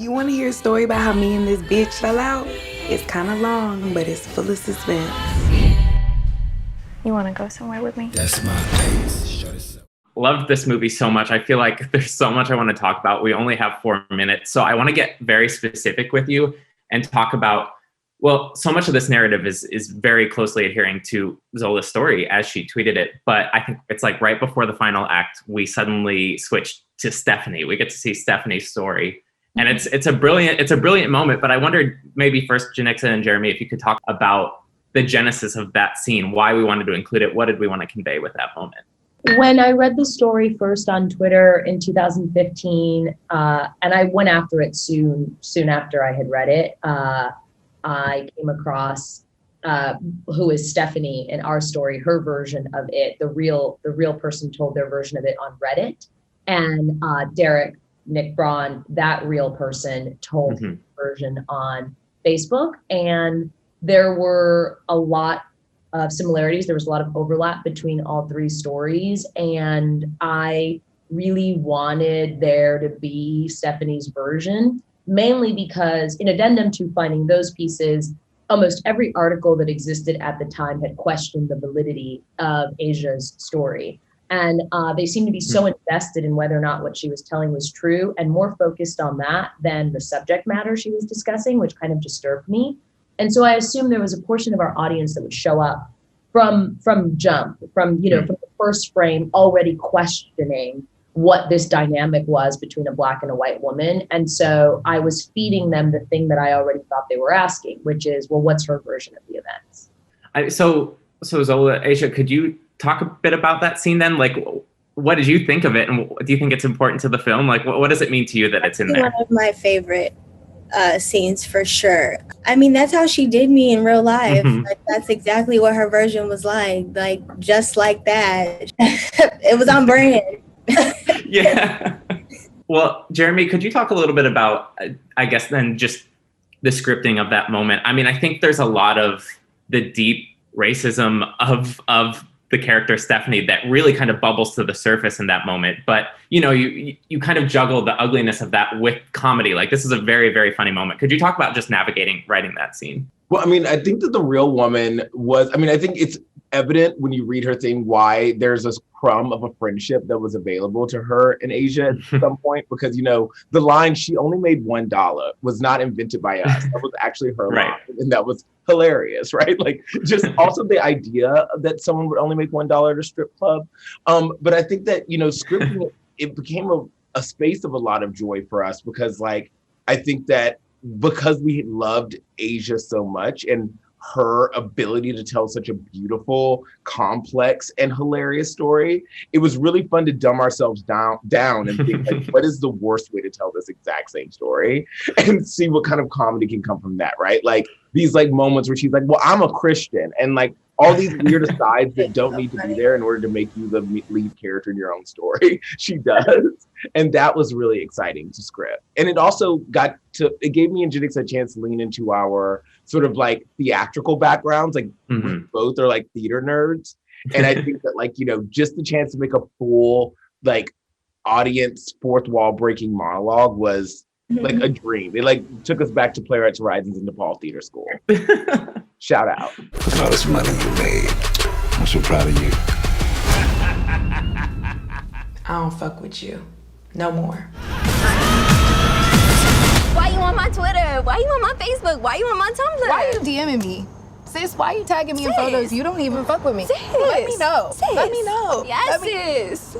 You want to hear a story about how me and this bitch fell out? It's kind of long, but it's full of suspense. You want to go somewhere with me? That's my place. Loved this movie so much. I feel like there's so much I want to talk about. We only have 4 minutes, so I want to get very specific with you and talk about, well, so much of this narrative is very closely adhering to Zola's story as she tweeted it. But I think it's like right before the final act, we suddenly switched to Stephanie. We get to see Stephanie's story. And it's a brilliant moment. But I wondered maybe first, Janicza and Jeremy, if you could talk about the genesis of that scene, why we wanted to include it. What did we want to convey with that moment? When I read the story first on Twitter in 2015, and I went after it soon after I had read it, I came across who is Stephanie in our story, her version of it. The real person told their version of it on Reddit, and Derek, Nick Braun, that real person told his version on Facebook. And there were a lot of similarities. There was a lot of overlap between all three stories. And I really wanted there to be Stephanie's version, mainly because in addendum to finding those pieces, almost every article that existed at the time had questioned the validity of Asia's story. And they seemed to be so invested in whether or not what she was telling was true and more focused on that than the subject matter she was discussing, which kind of disturbed me. And so I assumed there was a portion of our audience that would show up from jump, from the first frame, already questioning what this dynamic was between a Black and a white woman. And so I was feeding them the thing that I already thought they were asking, which is, well, what's her version of the events? So Zola, Asia, could you talk a bit about that scene then? Like, what did you think of it? And do you think it's important to the film? Like, what does it mean to you that it's in there? One of my favorite scenes for sure. I mean, that's how she did me in real life. Like, that's exactly what her version was like just like that. It was on brand. Yeah. Well, Jeremy, could you talk a little bit about, I guess then just the scripting of that moment? I mean, I think there's a lot of the deep racism of the character Stephanie that really kind of bubbles to the surface in that moment. But, you kind of juggle the ugliness of that with comedy. Like, this is a very, very funny moment. Could you talk about just writing that scene? Well, I mean, I think that the real woman I think it's evident when you read her thing why there's this crumb of a friendship that was available to her in Asia at some point, because, the line, she only made $1 was not invented by us. That was actually her line. And that was hilarious, right? Like, just also the idea that someone would only make $1 at a strip club. But I think that, scripting, it became a space of a lot of joy for us, because, like, I think that because we loved Asia so much and her ability to tell such a beautiful, complex, and hilarious story, it was really fun to dumb ourselves down and think, like, what is the worst way to tell this exact same story, and see what kind of comedy can come from that, right? Like, these like moments where she's like, well, I'm a Christian, and like all these weird asides that don't need to be there in order to make you the lead character in your own story, she does. And that was really exciting to script. And it also it gave me and Janicza a chance to lean into our sort of like theatrical backgrounds. Like, we both are like theater nerds. And I think that, like, just the chance to make a full, like, audience fourth wall breaking monologue was like a dream. It like took us back to Playwrights Horizons in DePaul Theater School. Shout out. Look at all this money you made. I'm so proud of you. I don't fuck with you. No more. Why you on my Twitter? Why you on my Facebook? Why you on my Tumblr? Why you DMing me? Sis, why you tagging me in photos? You don't even fuck with me. Sis. Let me know. Sis. Let me know. Yes, sis.